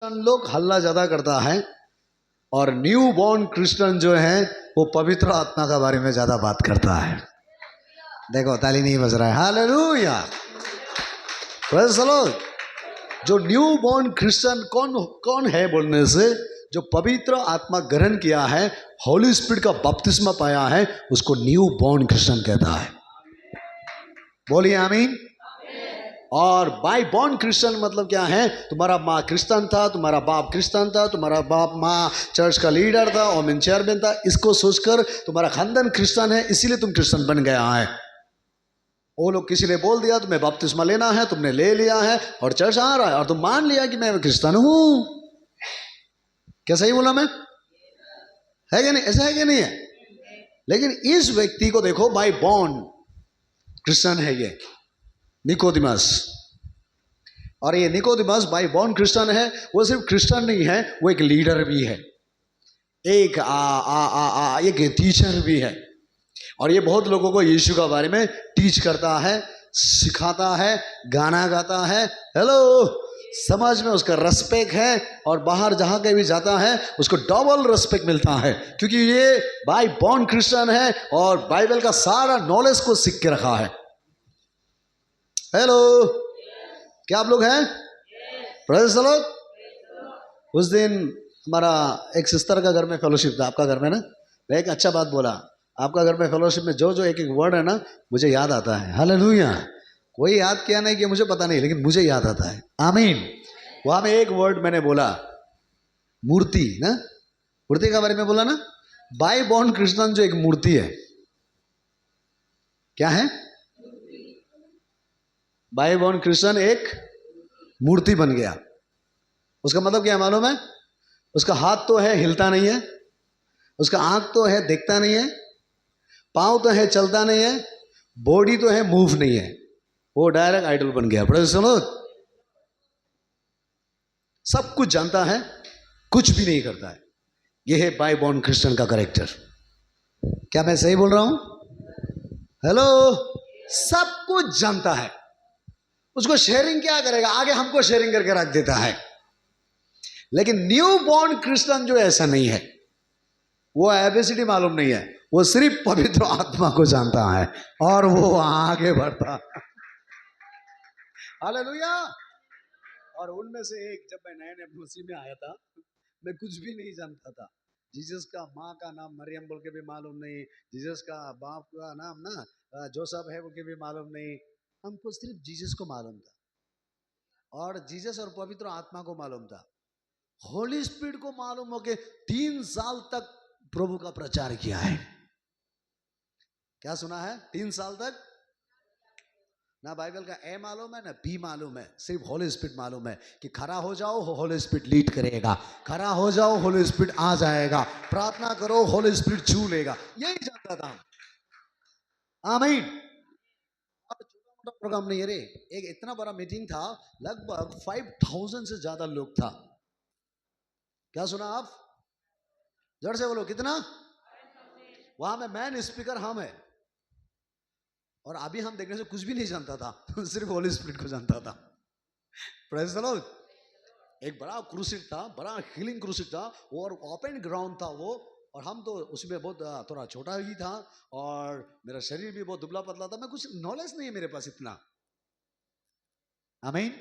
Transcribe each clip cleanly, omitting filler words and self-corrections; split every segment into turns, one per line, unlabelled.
लोग हल्ला ज्यादा करता है और न्यू बॉर्न क्रिश्चियन जो है वो पवित्र आत्मा के बारे में ज्यादा बात करता है। देखो ताली नहीं बज रहा है। Hallelujah, praise the Lord. जो न्यू बॉर्न क्रिश्चियन कौन कौन है बोलने से, जो पवित्र आत्मा ग्रहण किया है, होली स्पिरिट का बपतिस्मा पाया है, उसको न्यू बॉर्न क्रिश्चियन कहता है। बोलिए आमीन। और बाय बॉर्न क्रिश्चियन मतलब क्या है? तुम्हारा माँ क्रिश्चियन था, तुम्हारा बाप क्रिश्चियन था, तुम्हारा बाप माँ चर्च का लीडर था और मैं चेयरमैन था, इसको सोचकर तुम्हारा खानदान क्रिश्चियन है इसीलिए तुम क्रिश्चियन बन गया है। वो लोग किसी ने बोल दिया तुम्हें बपतिस्मा लेना है, तुमने ले लिया है और चर्च आ रहा है और तुम मान लिया कि मैं क्रिश्चियन हूं। क्या सही बोला मैं? है क्या नहीं? ऐसा है क्या नहीं है? लेकिन इस व्यक्ति को देखो, बाय बॉर्न क्रिश्चियन है ये निकोदिमस। और ये निकोदिमस बाय बॉर्न क्रिश्चियन है। वो सिर्फ क्रिश्चियन नहीं है, वो एक लीडर भी है, एक एक टीचर भी है। और ये बहुत लोगों को यीशु के बारे में टीच करता है, सिखाता है, गाना गाता है। हेलो, समाज में उसका रेस्पेक्ट है और बाहर जहां कहीं भी जाता है उसको डबल रेस्पेक्ट मिलता है, क्योंकि ये बाय बॉर्न क्रिश्चियन है और बाइबल का सारा नॉलेज को सीख के रखा है। हेलो, क्या आप लोग हैं? Praise the Lord. उस दिन हमारा एक सिस्टर का घर में फेलोशिप था, आपका घर में ना, मैं एक अच्छा बात बोला, आपका घर में फेलोशिप में जो जो एक एक वर्ड है ना मुझे याद आता है। हालेलुया। कोई याद किया नहीं कि मुझे पता नहीं, लेकिन मुझे याद आता है। आमीन। वहां में एक वर्ड मैंने बोला, मूर्ति ना, मूर्ति के बारे में बोला ना। बाय बॉर्न क्रिश्चियन जो एक मूर्ति है, क्या है? बाय बॉर्न क्रिश्चियन एक मूर्ति बन गया। उसका मतलब क्या मालूम है? उसका हाथ तो है, हिलता नहीं है, उसका आंख तो है, देखता नहीं है, पांव तो है, चलता नहीं है, बॉडी तो है, मूव नहीं है, वो डायरेक्ट आइडल बन गया। Praise the Lord. सब कुछ जानता है, कुछ भी नहीं करता है। यह है बाय बॉर्न क्रिश्चियन का कैरेक्टर। क्या मैं सही बोल रहा हूं? हेलो, सब कुछ जानता है, उसको शेयरिंग क्या करेगा? आगे हमको शेयरिंग करके रख देता है। लेकिन न्यू बॉर्न क्रिश्चियन जो ऐसा नहीं है, वो एबीसीडी मालूम नहीं है, वो सिर्फ पवित्र आत्मा को जानता है और वो आगे बढ़ता है। हालेलुया। और उनमें से एक, जब मैं नए नए मसीह में आया था, मैं कुछ भी नहीं जानता था। जीसस का माँ का नाम मरियम बोल के भी मालूम नहीं, जीसस का बाप का नाम ना जोसेफ है बोल के भी मालूम नहीं। हमको सिर्फ जीसस को मालूम था और जीसस और पवित्र आत्मा को मालूम था। होली स्पिरिट को मालूम हो के 3 साल तक प्रभु का प्रचार किया है। क्या सुना है? 3 साल तक ना बाइबल का ए मालूम है ना बी मालूम है, सिर्फ होली स्पिरिट मालूम है कि खड़ा हो जाओ, होली स्पिरिट लीड करेगा, खड़ा हो जाओ, होली स्पिरिट आ जाएगा, प्रार्थना करो, होली स्पिरिट छू लेगा। यही जानता था। आमीन। छोटा मोटा प्रोग्राम नहीं है रे, एक इतना बड़ा मीटिंग था, लगभग 5000 से ज्यादा लोग था। क्या सुना आप? जोर से बोलो, कितना? वहां में मैन स्पीकर हम है और अभी हम देखने से कुछ भी नहीं जानता था, सिर्फ होली स्पिरिट को जानता था। Praise the Lord. एक बड़ा क्रूसिड था, बड़ा हीलिंग क्रूसिड था और ओपन ग्राउंड था वो, और हम तो उसमें बहुत थोड़ा छोटा ही था और मेरा शरीर भी बहुत दुबला पतला था, मैं कुछ नॉलेज नहीं है मेरे पास इतना। आमीन।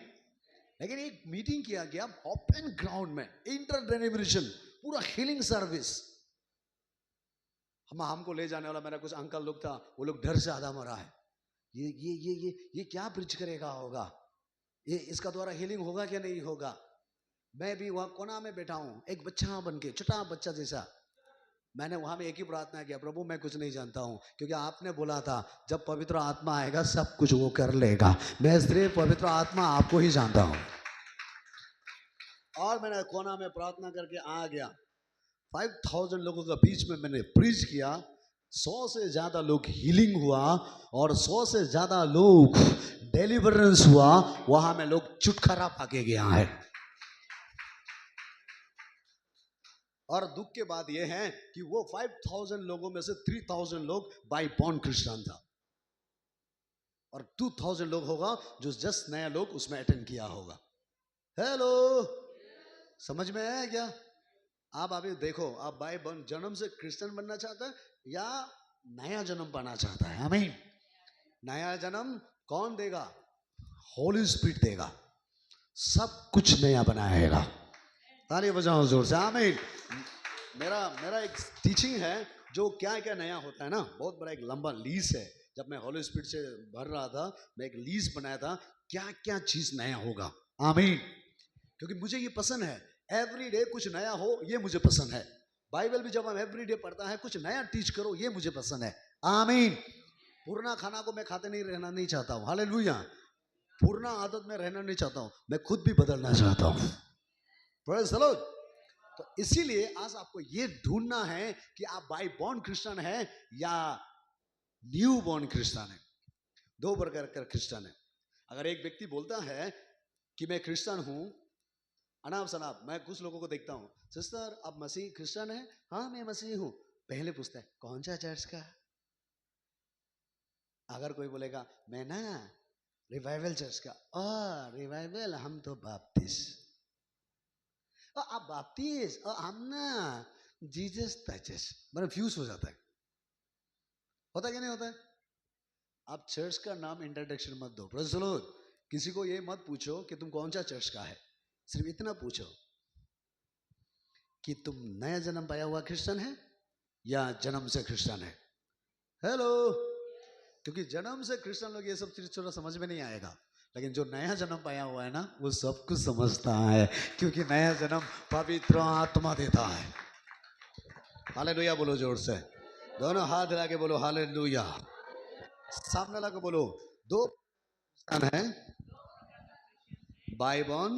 लेकिन एक मीटिंग किया गया ओपन ग्राउंड में, इंटरडेनोमिनेशन, पूरा हीलिंग सर्विस। हमको ले जाने वाला मेरा कुछ अंकल लोग था, वो लोग डर से आधा मरा है। ये क्या प्रीच करेगा होगा, ये इसका द्वारा हीलिंग होगा क्या नहीं होगा। मैं भी वहां कोना में बैठा हूं, एक बच्चा बन के, छोटा बच्चा जैसा। मैंने वहां में एक ही प्रार्थना किया, प्रभु मैं कुछ नहीं जानता हूं, क्योंकि आपने बोला था जब पवित्र आत्मा आएगा सब कुछ वो कर लेगा। मैं सिर्फ पवित्र आत्मा आपको ही जानता हूं। और मैंने कोना में प्रार्थना करके आ गया। 5000 लोगों के बीच में मैंने प्रीच किया, 100 से ज्यादा लोग हीलिंग हुआ और 100 से ज्यादा लोग डिलीवरेंस हुआ। वहां में लोग छुटकारा पाके गया है। और दुख के बात यह है कि वो 5000 लोगों में से 3000 लोग बाय बॉर्न क्रिश्चियन था और 2000 लोग होगा जो जस्ट नया लोग उसमें अटेंड किया होगा। हेलो, समझ में आया क्या? आप अभी देखो, आप बाय जन्म से क्रिश्चियन बनना चाहता है या नया जन्म पाना चाहता है? आमीन। नया जन्म कौन देगा? होली स्पिरिट देगा, सब कुछ नया बनाएगा। ताली बजाओ जोर से, आमीन। मेरा मेरा एक टीचिंग है जो क्या क्या नया होता है ना, बहुत बड़ा एक लंबा लीज है। जब मैं होली स्पिरिट से भर रहा था, मैं एक लीज बनाया था, क्या क्या चीज नया होगा। आमीन। क्योंकि मुझे ये पसंद है, एवरी डे कुछ नया हो, ये मुझे पसंद है। बाइबल भी जब हम एवरी डे पढ़ता है, कुछ नया टीच करो, ये मुझे पसंद है। आमीन। पुराना खाना को मैं खाते नहीं रहना नहीं चाहता हूँ। हालेलुया। पुराना आदत में रहना नहीं चाहता हूँ, मैं खुद भी बदलना चाहता हूँ। Praise the Lord. तो इसीलिए आज आपको ये ढूंढना है कि आप बाय बॉर्न क्रिश्चियन है या न्यू बॉर्न क्रिश्चियन है। दो प्रकार का क्रिश्चियन है। अगर एक व्यक्ति बोलता है कि मैं क्रिश्चियन हूं, अनाप शनाप, मैं कुछ लोगों को देखता हूं, सिस्टर आप मसीह क्रिश्चियन है? हाँ मैं मसीह हूं। पहले पूछता है कौन सा चर्च का? अगर कोई बोलेगा मैं ना रिवाइवल चर्च का, रिवाइवल, हम तो बाप्टिस्ट। आप बाप्टिस्ट, हम ना जीसस टचेस। मतलब फ्यूज हो जाता है। होता क्या नहीं होता है? आप चर्च का नाम इंट्रोडक्शन मत दो। Praise the Lord. किसी को ये मत पूछो कि तुम कौन सा चर्च का है, सिर्फ इतना पूछो कि तुम नया जन्म पाया हुआ क्रिश्चियन है या जन्म से क्रिश्चियन है। हेलो। क्योंकि जन्म से क्रिश्चियन लोग ये सब चीज थोड़ा समझ में नहीं आएगा, लेकिन जो नया जन्म पाया हुआ है ना, वो सब कुछ समझता है, क्योंकि नया जन्म पवित्र आत्मा देता है। हालेलुया बोलो जोर से, दोनों हाथ हिला के बोलो हालेलुया। सामने लगा बोलो, दो है, बाय बॉर्न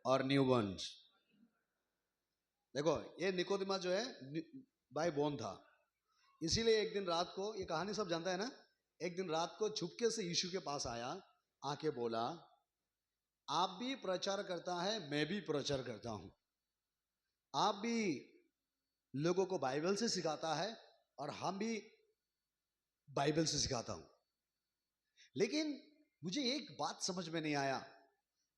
और न्यू बॉर्न। देखो ये निकोदिमस जो है बाय बॉर्न था, इसीलिए एक दिन रात को, ये कहानी सब जानता है ना, एक दिन रात को छुपके से यीशु के पास आया, आके बोला आप भी प्रचार करता है, मैं भी प्रचार करता हूं, आप भी लोगों को बाइबल से सिखाता है और हम भी बाइबल से सिखाता हूं, लेकिन मुझे एक बात समझ में नहीं आया,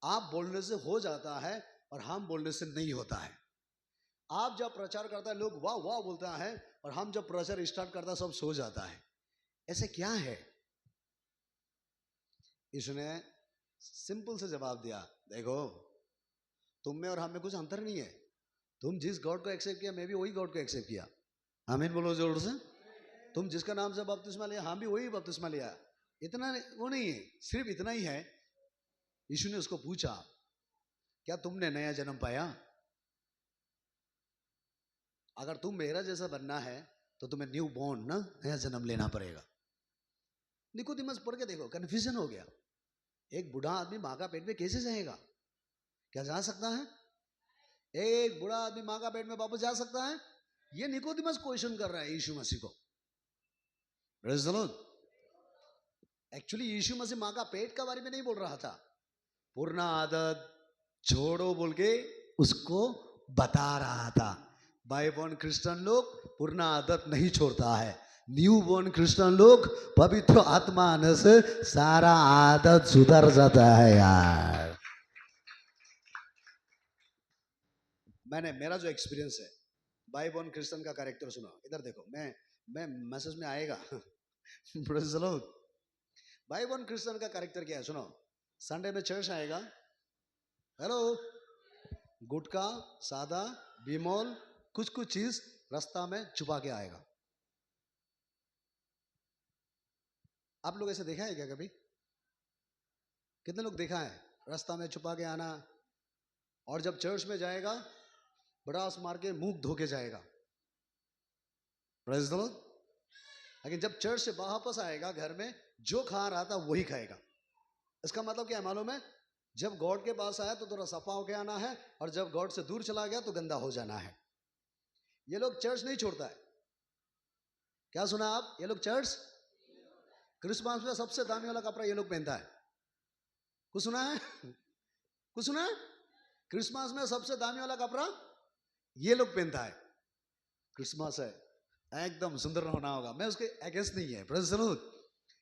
आप बोलने से हो जाता है और हम बोलने से नहीं होता है। आप जब प्रचार करता है लोग वाह वाह बोलता है, और हम जब प्रचार स्टार्ट करता है सब सो जाता है, ऐसे क्या है? इसने सिंपल से जवाब दिया, देखो तुम में और हम में कुछ अंतर नहीं है, तुम जिस गॉड को एक्सेप्ट किया मैं भी वही गॉड को एक्सेप्ट किया। आमीन बोलो जोर से। तुम जिसका नाम से बपतिस्मा लिया, हम भी वही बपतिस्मा लिया। इतना वो नहीं है, सिर्फ इतना ही है। यीशु ने उसको पूछा क्या तुमने नया जन्म पाया? अगर तुम मेरा जैसा बनना है तो तुम्हें न्यू बॉर्न ना, नया जन्म लेना पड़ेगा। निकोदिमस पढ़ के देखो, कंफ्यूजन हो गया। एक बूढ़ा आदमी माँ का पेट में कैसे जाएगा? क्या जा सकता है? एक बूढ़ा आदमी माँ का पेट में वापस जा सकता है? ये निकोदिमस क्वेश्चन कर रहा है यीशु मसीह को। Praise the Lord. एक्चुअली यीशु मसीह माँ का पेट का बारे में नहीं बोल रहा था, पुराना आदत छोड़ो बोल के उसको बता रहा था। बाय बॉर्न क्रिश्चियन लोग पुराना आदत नहीं छोड़ता है, न्यू बॉर्न क्रिश्चियन लोग पवित्र आत्मा आने से सारा आदत सुधर जाता है यार। मेरा जो एक्सपीरियंस है, बाय बॉर्न क्रिश्चियन का कैरेक्टर सुनो, इधर देखो, मैं मैसेज में आएगा। Praise the lord. By born Christian का कैरेक्टर क्या है सुनो। संडे में चर्च आएगा, हेलो, गुटखा, सादा, बिमोल, कुछ कुछ चीज रास्ता में छुपा के आएगा। आप लोग ऐसे देखा है क्या कभी? कितने लोग देखा है रास्ता में छुपा के आना? और जब चर्च में जाएगा बड़ास मार के मुंह धो के जाएगा। Praise the Lord. लेकिन जब चर्च से वापस आएगा घर में जो खा रहा था वही खाएगा। इसका मतलब क्या है मालूम है? जब गॉड के पास आया तो थोड़ा सफा होके आना है, और जब गॉड से दूर चला गया तो गंदा हो जाना है। ये लोग चर्च नहीं छोड़ता है। क्या सुना आप? ये लोग चर्च, क्रिसमस में सबसे दामी वाला कपड़ा ये लोग पहनता है। कुछ सुना है? कुछ सुना है? क्रिसमस में सबसे दामी वाला कपड़ा ये लोग पहनता है। क्रिसमस है, एकदम सुंदर होना होगा। मैं उसके अगेंस्ट नहीं है, प्रेज़ द लॉर्ड,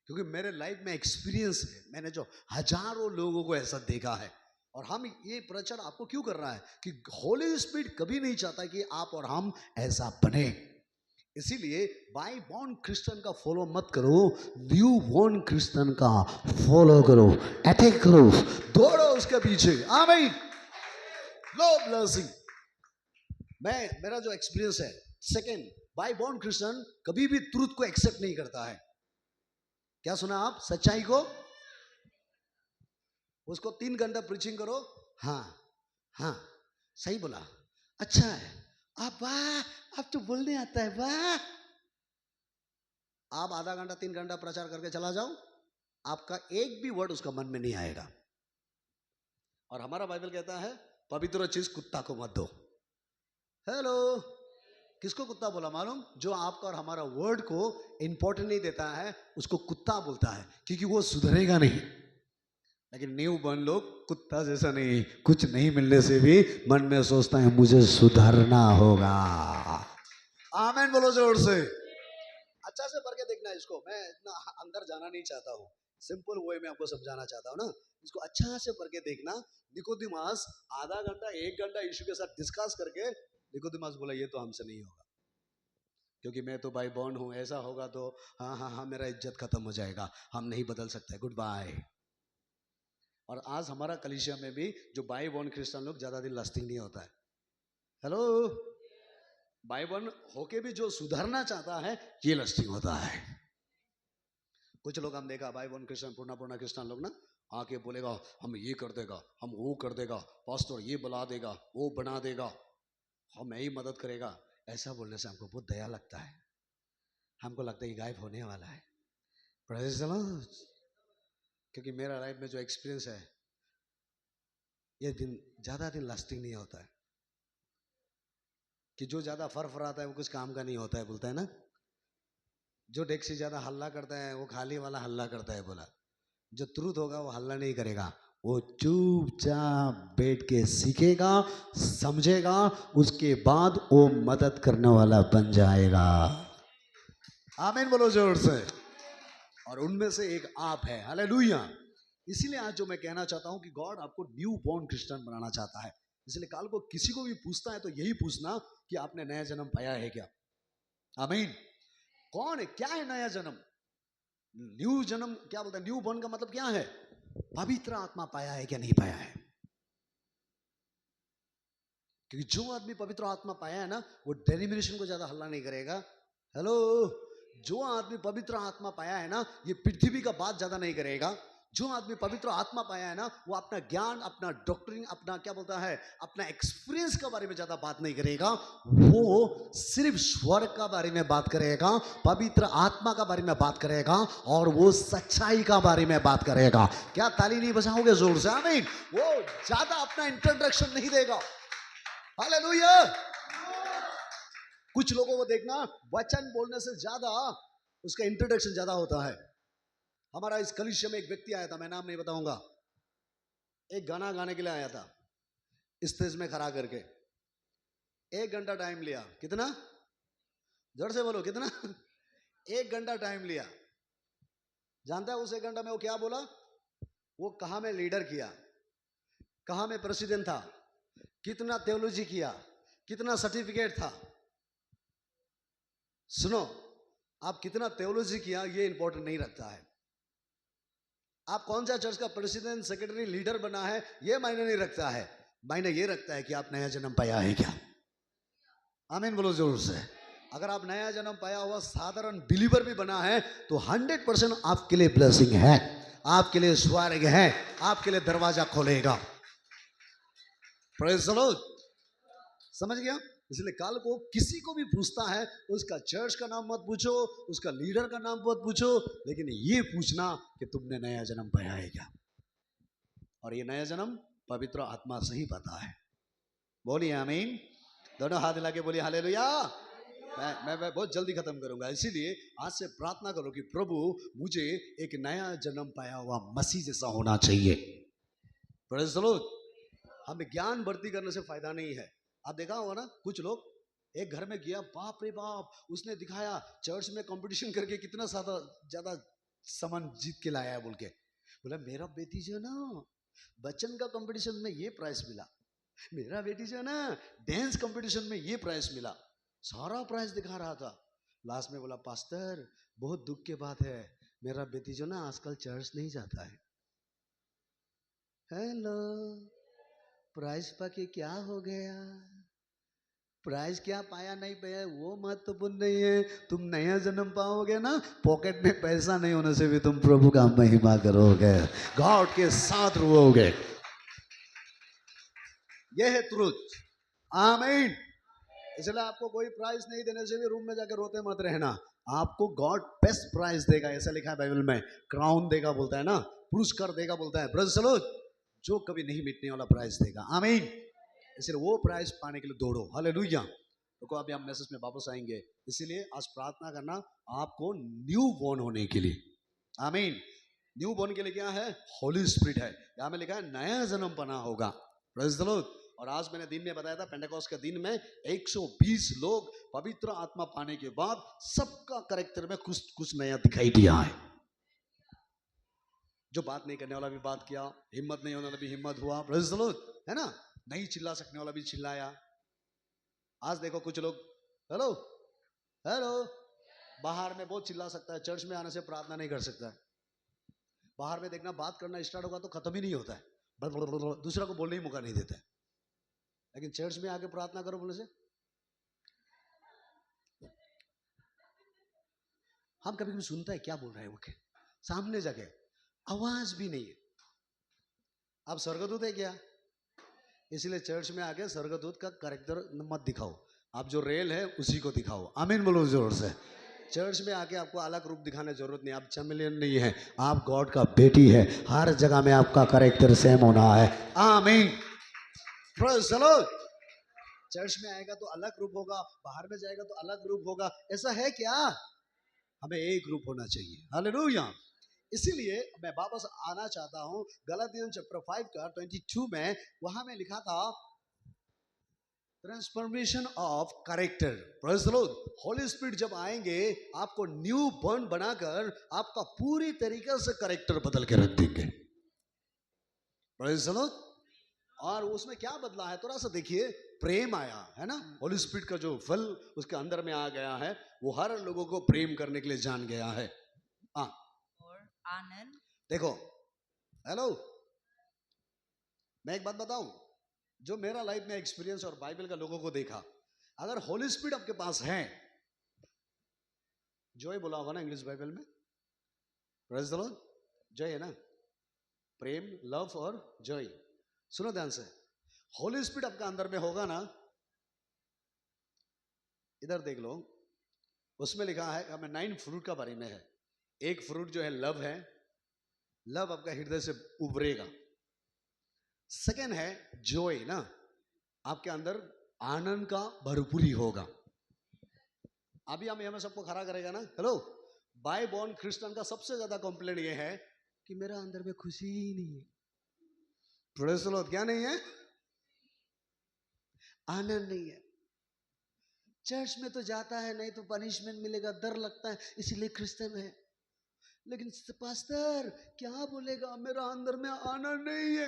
क्योंकि मेरे लाइफ में एक्सपीरियंस है। मैंने जो हजारों लोगों को ऐसा देखा है, और हम ये प्रचार आपको क्यों कर रहा है कि होली स्पिरिट कभी नहीं चाहता कि आप और हम ऐसा बने। इसीलिए बाय बॉर्न क्रिश्चियन का फॉलो मत करो, न्यू बॉर्न क्रिश्चियन का फॉलो करो, अटैक करो, दौड़ो उसके पीछे। आमीन। लो ब्लेसिंग। मेरा जो एक्सपीरियंस है, सेकंड, बाय बॉर्न क्रिश्चियन कभी भी ट्रूथ को एक्सेप्ट नहीं करता है। क्या सुना आप? सच्चाई को। उसको 3 घंटा प्रीचिंग करो, हाँ हाँ सही बोला, अच्छा है, आप वाह, आप तो बोलने आता है, वाह। आप आधा घंटा 3 घंटा प्रचार करके चला जाओ, आपका एक भी वर्ड उसका मन में नहीं आएगा। और हमारा बाइबल कहता है पवित्र चीज कुत्ता को मत दो। हेलो, किसको कुत्ता बोला मालूम? जो आपका और हमारा वर्ड को इंपॉर्टेंट नहीं देता है उसको कुत्ता बोलता है, क्योंकि वो सुधरेगा नहीं। लेकिन न्यू बॉर्न लोग कुत्ता जैसा नहीं, कुछ नहीं मिलने से भी मन में सोचता है मुझे सुधरना होगा। आमीन बोलो जोर से। अच्छा से पढ़ के देखना इसको, मैं इतना अंदर जाना नहीं चाहता हूँ, सिंपल वे में आपको समझाना चाहता हूँ ना। इसको अच्छा से पढ़ के देखना। निकोदिमास आधा घंटा 1 घंटा यीशु के साथ डिस्कस करके निकोदिमास बोला ये तो हमसे नहीं होगा, क्योंकि मैं तो बाय बॉर्न हूँ, ऐसा होगा तो हाँ हाँ हाँ मेरा इज्जत खत्म हो जाएगा, हम नहीं बदल सकते, गुड बाय। और आज हमारा कलीसिया में भी जो बाय बॉर्न क्रिश्चियन लोग ज्यादा दिन लास्टिंग नहीं होता है। हेलो, बाय बॉर्न होके भी जो सुधरना चाहता है ये लास्टिंग होता है। कुछ लोग हम देखा बाय बॉर्न क्रिश्चियन, पूर्णा क्रिश्चियन लोग ना आके बोलेगा हम ये कर देगा, हम वो कर देगा, पास्टर ये बुला देगा, वो बना देगा, हमें ही मदद करेगा। ऐसा बोलने से हमको बहुत दया लगता है, हमको लगता है ये गायब होने वाला है। Praise the Lord. क्योंकि मेरा लाइफ में जो एक्सपीरियंस है, ये दिन ज्यादा दिन लास्टिंग नहीं होता है। कि जो ज्यादा फरफराता है वो कुछ काम का नहीं होता है, बोलता है ना। जो डेस्क से ज्यादा हल्ला करता है वो खाली वाला हल्ला करता है, बोला। जो ट्रूथ होगा वो हल्ला नहीं करेगा, वो चुपचाप बैठ के सीखेगा, समझेगा, उसके बाद वो मदद करने वाला बन जाएगा। आमीन बोलो जोर से। और उनमें से एक आप है, हालेलुया। इसीलिए आज जो मैं कहना चाहता हूं कि गॉड आपको न्यू बॉर्न क्रिश्चियन बनाना चाहता है। इसलिए कल को किसी को भी पूछता है तो यही पूछना कि आपने नया जन्म पाया है क्या। आमीन। कौन है, क्या है नया जन्म? न्यू जन्म क्या बोलते हैं? न्यू बॉर्न का मतलब क्या है? पवित्र आत्मा पाया है क्या नहीं पाया है? क्योंकि जो आदमी पवित्र आत्मा पाया है ना वो डेनिमिनेशन को ज्यादा हल्ला नहीं करेगा। हेलो, जो आदमी पवित्र आत्मा पाया है ना ये पृथ्वी का बात ज्यादा नहीं करेगा। जो आदमी पवित्र आत्मा पाया है ना वो अपना ज्ञान, अपना डॉक्टरिंग, अपना क्या बोलता है, अपना एक्सपीरियंस के बारे में ज्यादा बात नहीं करेगा। वो सिर्फ स्वर्ग का बारे में बात करेगा, पवित्र आत्मा का बारे में बात करेगा, और वो सच्चाई का बारे में बात करेगा। क्या ताली नहीं बजाओगे जोर से? आमीन। वो ज्यादा अपना इंट्रोडक्शन नहीं देगा। हालेलुया। कुछ लोगों को देखना वचन बोलने से ज्यादा उसका इंट्रोडक्शन ज्यादा होता है। हमारा इस कलीसिया में एक व्यक्ति आया था, मैं नाम नहीं बताऊंगा, एक गाना गाने के लिए आया था, स्टेज में खड़ा करके 1 घंटा टाइम लिया। कितना? जोर से बोलो, कितना? 1 घंटा टाइम लिया। जानता है उस 1 घंटा में वो क्या बोला? वो कहां में लीडर किया, कहां में प्रेसिडेंट था, कितना थियोलॉजी किया, कितना सर्टिफिकेट था। सुनो, आप कितना थियोलॉजी किया ये इंपॉर्टेंट नहीं रखता है, आप कौन सा चर्च का प्रेसिडेंट, सेक्रेटरी, लीडर बना है ये मायने नहीं रखता है। मायने ये रखता है कि आप नया जन्म पाया है क्या। आमीन बोलो जोर से। अगर आप नया जन्म पाया हुआ साधारण बिलीवर भी बना है तो 100% आपके लिए ब्लेसिंग है, आपके लिए स्वर्ग है, आपके लिए दरवाजा खोलेगा। Praise the Lord. समझ गया? इसलिए कल को किसी को भी पूछता है उसका चर्च का नाम मत पूछो, उसका लीडर का नाम मत पूछो, लेकिन ये पूछना कि तुमने नया जन्म पाया है क्या। और ये नया जन्म पवित्र आत्मा से ही पता है। बोलिए आमीन। दोनों हाथ हिला के बोलिए हालेलुया। मैं बहुत जल्दी खत्म करूंगा, इसीलिए आज से प्रार्थना करो कि प्रभु मुझे एक नया जन्म पाया हुआ मसीह जैसा होना चाहिए। Praise the Lord. हमें ज्ञान बढ़ती करने से फायदा नहीं है। आप देखा होगा ना, कुछ लोग एक घर में गया, बाप रे बाप, उसने दिखाया चर्च में कंपटीशन करके कितना ज्यादा ज्यादा सामान जीत के लाया है बोल के। बोला मेरा बेटी जो है ना बच्चन का कंपटीशन में ये प्राइज मिला, मेरा बेटी जो है ना डांस कंपटीशन में ये प्राइज मिला, सारा प्राइज दिखा रहा था। लास्ट में बोला पास्टर बहुत दुख की बात है, मेरा बेटी जो ना आजकल चर्च नहीं जाता है। हेलो, प्राइज पाके क्या हो गया? प्राइज क्या पाया नहीं पाया वो महत्वपूर्ण नहीं है, तुम नया जन्म पाओगे ना, पॉकेट में पैसा नहीं होने से भी तुम प्रभु का महिमा करोगे, गॉड के साथ रहोगे। यह है ट्रुथ। आमीन। इसलिए आपको कोई प्राइज नहीं देने से भी रूम में जाकर रोते मत रहना, आपको गॉड बेस्ट प्राइज देगा, ऐसा लिखा है बाइबल में, क्राउन देगा बोलता है ना, पुरस्कार देगा बोलता है, ब्रदर चलो जो कभी नहीं मिटने वाला प्राइज देगा। आमीन। इसलिए वो प्राइज पाने के लिए दौड़ो। हालेलुया। तो अभी हम मैसेज में वापस आएंगे, इसीलिए आज प्रार्थना करना आपको न्यू बॉर्न होने के लिए। आमीन। न्यू बॉर्न के लिए क्या है? होली स्पिरिट है। यहां में लिखा है नया जन्म पाना होगा। Praise the Lord. और आज मैंने दिन में बताया था पेंटेकोस्ट के दिन में 120 लोग पवित्र आत्मा पाने के बाद सबका कैरेक्टर में कुछ कुछ नया दिखाई दिया है। जो बात नहीं करने वाला भी बात किया, हिम्मत नहीं होने वाला भी हिम्मत हुआ, प्रेज़ द लॉर्ड, है ना। नहीं चिल्ला सकने वाला भी चिल्लाया। आज देखो कुछ लोग हेलो हेलो बाहर में बहुत चिल्ला सकता है, चर्च में आने से प्रार्थना नहीं कर सकता है। बाहर में देखना बात करना स्टार्ट होगा तो खत्म ही नहीं होता है, दूसरा को बोलने ही मौका नहीं देता है। लेकिन चर्च में आके प्रार्थना करो बोले से हम कभी कभी सुनता है क्या बोल रहा है वो, सामने जाके आवाज भी नहीं है। आप स्वर्गदूत है क्या? इसलिए चर्च में आके स्वर्गदूत का कैरेक्टर मत दिखाओ, आप जो रेल है उसी को दिखाओ। आमीन बोलो जोर से। चर्च में आके आपको अलग रूप दिखाने जरूरत नहीं, आप चैम्पियन नहीं है, आप गॉड का बेटी है। हर जगह में आपका कैरेक्टर सेम होना है। आमीन। Praise the Lord. चर्च में आएगा तो अलग रूप होगा, बाहर में जाएगा तो अलग रूप होगा, ऐसा है क्या? हमें एक रूप होना चाहिए। हालेलुया। इसीलिए मैं वापस आना चाहता हूं गलातियन चैप्टर 5 का 22 में, वहां में लिखा था transformation of character. Praise the Lord. Holi spirit जब आएंगे आपको न्यू बॉर्न बनाकर आपका पूरी तरीके से कैरेक्टर बदल के रख देंगे। Praise the Lord. और उसमें क्या बदला है थोड़ा सा देखिए, प्रेम आया है ना, होली स्पिरिट का जो फल उसके अंदर में आ गया है, वो हर लोगों को प्रेम करने के लिए जान गया है। हाँ, और आनंद। देखो हेलो, मैं एक बात बताऊं, जो मेरा लाइफ में एक्सपीरियंस और बाइबल का लोगों को देखा, अगर होली स्पिरिट आपके पास है, जॉय बोला होगा ना इंग्लिश बाइबल में, प्रेज़ द लॉर्ड, जॉय है ना, प्रेम, लव और जॉय। सुनो ध्यान से, होली स्पिरिट आपका अंदर में होगा ना, इधर देख लो, उसमें लिखा है हमें 9 फ्रूट का बारे में है। एक फ्रूट जो है लव है, लव आपका हृदय से उभरेगा। सेकेंड है जॉय ना, आपके अंदर आनंद का भरपूरी होगा। अभी हम हमें सबको खड़ा करेगा ना। हेलो, बाय बॉर्न क्रिश्चियन का सबसे ज्यादा कंप्लेंट ये है कि मेरा अंदर में खुशी ही नहीं है। Praise the Lord. क्या नहीं है? आनंद नहीं है। चर्च में तो जाता है, नहीं तो पनिशमेंट मिलेगा, डर लगता है, इसीलिए क्रिश्चियन है। लेकिन पास्टर क्या बोलेगा, मेरा अंदर में आनंद नहीं है।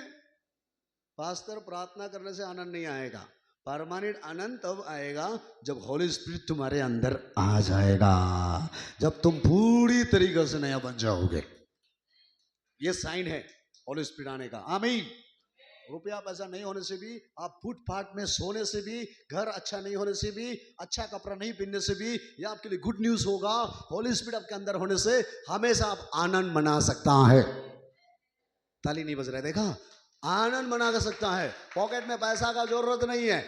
पास्टर प्रार्थना करने से आनंद नहीं आएगा, परमानेंट आनंद तब आएगा जब होली स्पिरिट तुम्हारे अंदर आ जाएगा, जब तुम पूरी तरीके से नया बन जाओगे। ये साइन है होली स्पिरिट आने का। आमीन। रुपया पैसा नहीं होने से भी, आप फुटपाथ में सोने से भी, घर अच्छा नहीं होने से भी, अच्छा कपड़ा नहीं पहनने से भी, यह आपके लिए गुड न्यूज होगा। होली स्पिरिट आपके अंदर होने से हमेशा आप आनंद मना सकता है। ताली नहीं बज रहा है, देखा, आनंद मना सकता है, पॉकेट में पैसा का जरूरत नहीं है।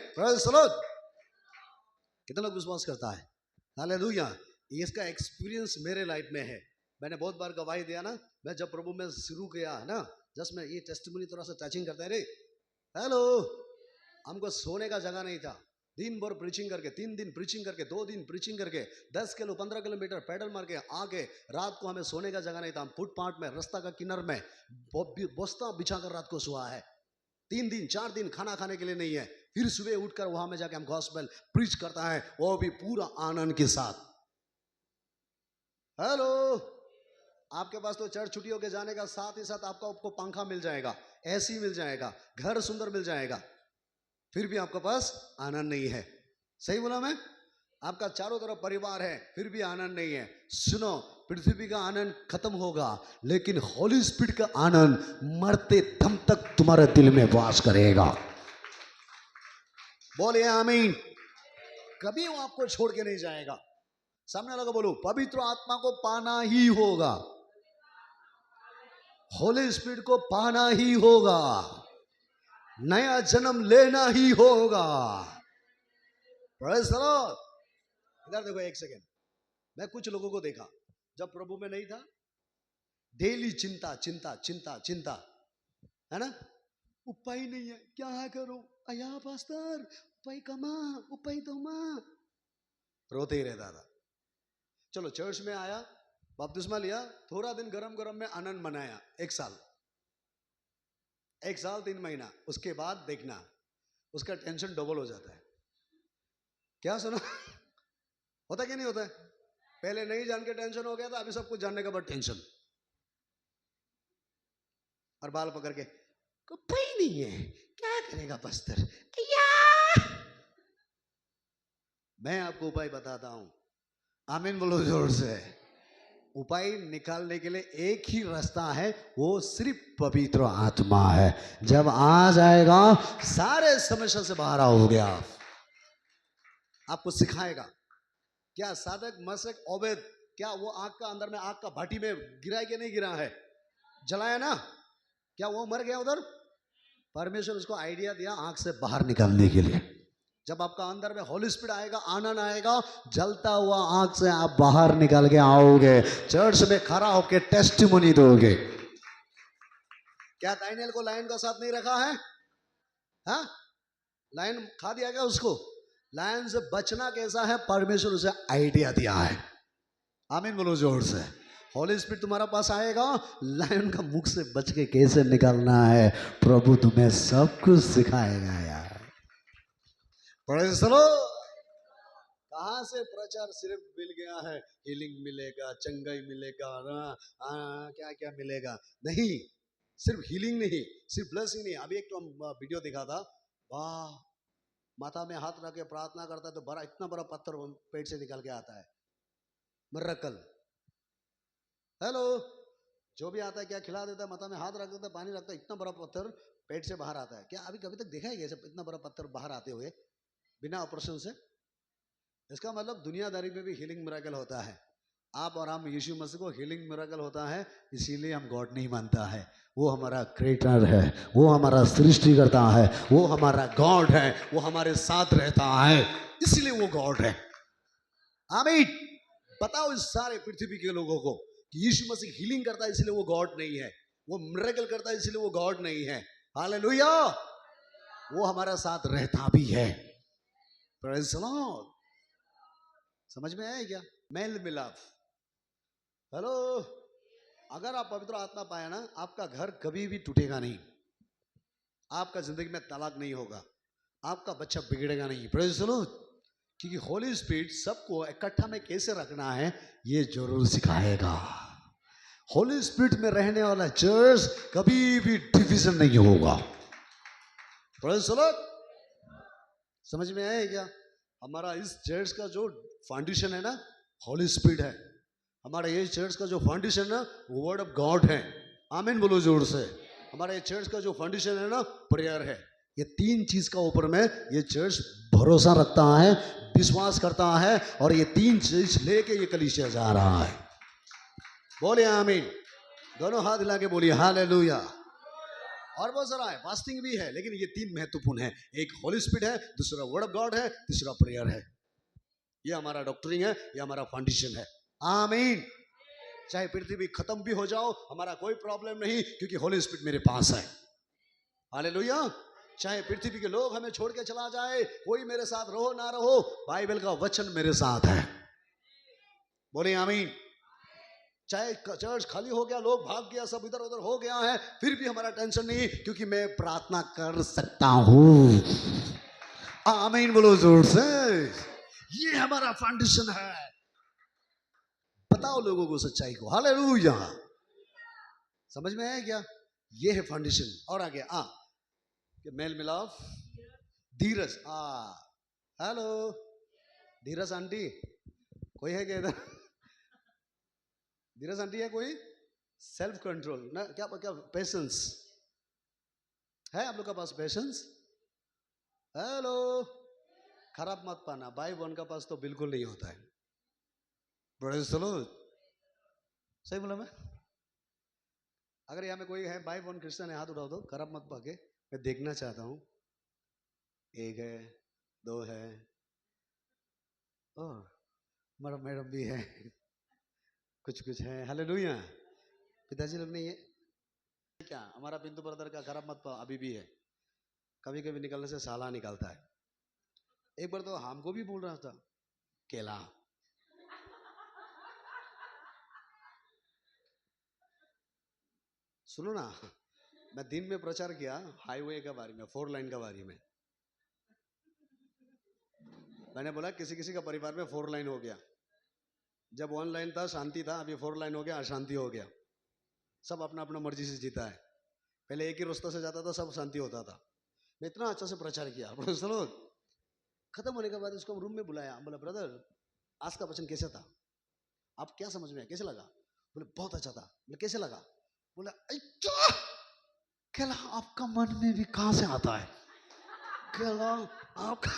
कितना लोग विश्वास करता है? हालेलुया। इसका एक्सपीरियंस मेरे लाइफ में है, मैंने बहुत बार गवाही दिया ना। मैं जब प्रभु में शुरू किया ना, जस्ट मैं ये टेस्टिमनी थोड़ा सा टचिंग करता है रे। हेलो, हमको सोने का जगह नहीं था, दिन भर प्रीचिंग करके, 3 दिन प्रीचिंग करके, 2 दिन प्रीचिंग करके, 10 किलो 15 किलोमीटर पैडल मार के आके रात को हमें सोने का जगह नहीं था। हम फुटपाथ में, रास्ता का किनार में बस्ता बिछाकर रात को सोआ है। 3 दिन 4 दिन खाना खाने के लिए नहीं है। फिर सुबह उठकर वहां में जाके हम गॉस्पेल प्रीच करता है, वो भी पूरा आनंद के साथ। हेलो, आपके पास तो चर्च छुट्टी होके जाने का साथ ही साथ आपको पंखा मिल जाएगा, एसी मिल जाएगा, घर सुंदर मिल जाएगा, फिर भी आपके पास आनंद नहीं है। सही बोला मैं? आपका चारों तरफ परिवार है, फिर भी आनंद नहीं है। सुनो, पृथ्वी का आनंद खत्म होगा, लेकिन होली स्पिरिट का आनंद मरते दम तक तुम्हारे दिल में वास करेगा। बोलिए आमीन। कभी वो आपको छोड़ के नहीं जाएगा। सामने लगा बोलो, पवित्र आत्मा को पाना ही होगा, होली स्पिरिट को पाना ही होगा, नया जन्म लेना ही होगा। Praise the Lord. इधर देखो एक सेकेंड, मैं कुछ लोगों को देखा जब प्रभु में नहीं था, डेली चिंता चिंता चिंता चिंता, है ना? उपाय नहीं है, क्या करूं? अया पास्टर, उपाय कमा, उपाय दो मां, रोते ही रहता था। चलो चर्च में आया, बपतिस्मा लिया, थोड़ा दिन गरम गरम में आनंद मनाया, 1 साल 3 महीना, उसके बाद देखना उसका टेंशन डबल हो जाता है। क्या सुना? होता क्या नहीं होता है? पहले नहीं जान के टेंशन हो गया था, अभी सब कुछ जानने के बाद टेंशन, और बाल पकड़ के कोई नहीं है, क्या करेगा पास्टर? मैं आपको उपाय बताता हूं, आमीन बोलो जोर से। उपाय निकालने के लिए एक ही रास्ता है, वो सिर्फ पवित्र आत्मा है। जब आ जाएगा सारे समस्या से बाहर आओगे आप। आपको सिखाएगा। क्या सादक मसक ओबेद, क्या वो आग का अंदर में, आग का भाटी में गिरा है कि नहीं गिरा है? जलाया ना? क्या वो मर गया उधर? परमेश्वर उसको आइडिया दिया आग से बाहर निकलने के लिए। जब आपका अंदर में होली स्पिरिट आएगा, आनंद आएगा, जलता हुआ आग से आप बाहर निकल के आओगे, चर्च में खड़ा होके टेस्टिमोनी दोगे। क्या दानिएल को लायन का साथ नहीं रखा है? हाँ, लायन खा दिया गया उसको। लायन से बचना कैसा है, परमेश्वर उसे आइडिया दिया है। आमीन बोलो जोर से। होली स्पिरिट तुम्हारा पास आएगा, लायन का मुख से बच के कैसे निकलना है, प्रभु तुम्हें सब कुछ सिखाएगा यार। Praise the Lord. कहां से प्रचार सिर्फ मिल गया है, हीलिंग मिलेगा, चंगाई मिलेगा, क्या क्या मिलेगा? नहीं, सिर्फ हीलिंग नहीं, सिर्फ ब्लेसिंग नहीं। अभी एक तो वीडियो दिखा था, वाह, माथा में हाथ रख के प्रार्थना करता है तो बड़ा, इतना बड़ा पत्थर पेट से निकल के आता है। मिरेकल। हेलो, जो भी आता है क्या खिला देता है, माथा में हाथ रख देता है, पानी रखता है, इतना बड़ा पत्थर पेट से बाहर आता है। क्या अभी कभी तक देखा है क्या इतना बड़ा पत्थर बाहर आते हुए बिना ऑपरेशन से? इसका मतलब दुनियादारी में भी हीलिंग मिरेकल होता है। आप और हम यीशु मसीह को हीलिंग मिरेकल होता है, इसीलिए हम गॉड नहीं मानता है। वो हमारा क्रिएटर है, वो हमारा सृष्टि करता है, वो हमारा गॉड है, वो हमारे साथ रहता है, इसलिए वो गॉड है। आमीन। बताओ इस सारे पृथ्वी के लोगों को कि यीशु मसीह हीलिंग करता है इसलिए वो गॉड नहीं है, वो मिरेकल करता है इसलिए वो गॉड नहीं है। हालेलुया। वो हमारा साथ रहता भी है। Praise the Lord. समझ में आया क्या? मेल मिलाप। हेलो, अगर आप पवित्र आत्मा पाए ना, आपका घर कभी भी टूटेगा नहीं, आपका जिंदगी में तलाक नहीं होगा, आपका बच्चा बिगड़ेगा नहीं। Praise the Lord. क्योंकि होली स्पिरिट सबको इकट्ठा में कैसे रखना है ये जरूर सिखाएगा। होली स्पिरिट में रहने वाला चर्च कभी भी डिवीजन नहीं होगा। Praise the Lord. समझ में आया क्या? हमारा इस चर्च का जो फाउंडेशन है ना, होली स्पिरिट है। हमारा ये चर्च का जो फाउंडेशन है वो वर्ड ऑफ गॉड है। आमीन बोलो जोर से। हमारा ये चर्च का जो फाउंडेशन है ना, प्रेयर है। ये 3 चीज का ऊपर में ये चर्च भरोसा रखता है, विश्वास करता है, और ये 3 चीज लेके ये कलीसिया जा रहा है। बोलिए आमीन। दोनों हाथ हिला के बोलिए हालेलुया। और बहुत सारा है, फास्टिंग भी है, लेकिन ये 3 महत्वपूर्ण है। एक होली स्पिरिट है, दूसरा वर्ड ऑफ गॉड है, तीसरा प्रेयर है। ये हमारा डॉक्टरिंग है, ये हमारा फाउंडेशन है। आमीन। चाहे पृथ्वी खत्म भी हो जाओ, हमारा कोई प्रॉब्लम नहीं, क्योंकि होली स्पिरिट मेरे पास है। हालेलुया। चाहे पृथ्वी के लोग हमें छोड़ के चला जाए, कोई मेरे साथ रहो ना रहो, बाइबल का वचन मेरे साथ है। बोले आमीन। चाहे चर्च खाली हो गया, लोग भाग गया, सब इधर उधर हो गया है, फिर भी हमारा टेंशन नहीं, क्योंकि मैं प्रार्थना कर सकता हूं। आमीन बोलो जोर से। ये हमारा फाउंडेशन है। बताओ लोगों को सच्चाई को। हालेलुया। समझ में आया क्या? ये है फाउंडेशन। और आगे कि मेल मिलाप, धीरज। हेलो धीरज आंटी, कोई है क्या इधर? धीरज आंटी है कोई? सेल्फ कंट्रोल ना, क्या क्या पेशेंस है आप लोग का पास? पेशेंस? हेलो, खराब मत पाना, भाई बहन का पास तो बिल्कुल नहीं होता है। Praise the Lord. सही बोला मैं? अगर यहाँ में कोई है भाई बहन क्रिश्चियन है, हाथ उठाओ दो, खराब मत पाके, मैं देखना चाहता हूँ। एक है, दो है, ओह मैडम भी है, कुछ कुछ है। हालेलुया। पिताजी लोग नहीं है क्या? हमारा पिंटू ब्रदर का खराब मत पाओ अभी भी है, कभी कभी निकलने से साला निकलता है। एक बार तो हमको भी बोल रहा था केला। सुनो ना, मैं दिन में प्रचार किया हाईवे का बारे में, 4 लाइन का बारे में। मैंने बोला किसी किसी का परिवार में 4 लाइन हो गया। जब 1 लाइन था शांति था, अभी 4 लाइन हो गया अशांति हो गया। सब अपना अपना मर्जी से जीता है। पहले एक ही रास्ते से जाता था, सब शांति होता था। मैं इतना अच्छा से प्रचार किया, चलो खत्म होने के बाद उसको रूम में बुलाया, बोला ब्रदर आज का वचन कैसा था, आप क्या समझ में आया, कैसे लगा? बोले बहुत अच्छा था। बोले कैसे लगा? बोला केला आपका मन में भी कहां से आता है? केला आपका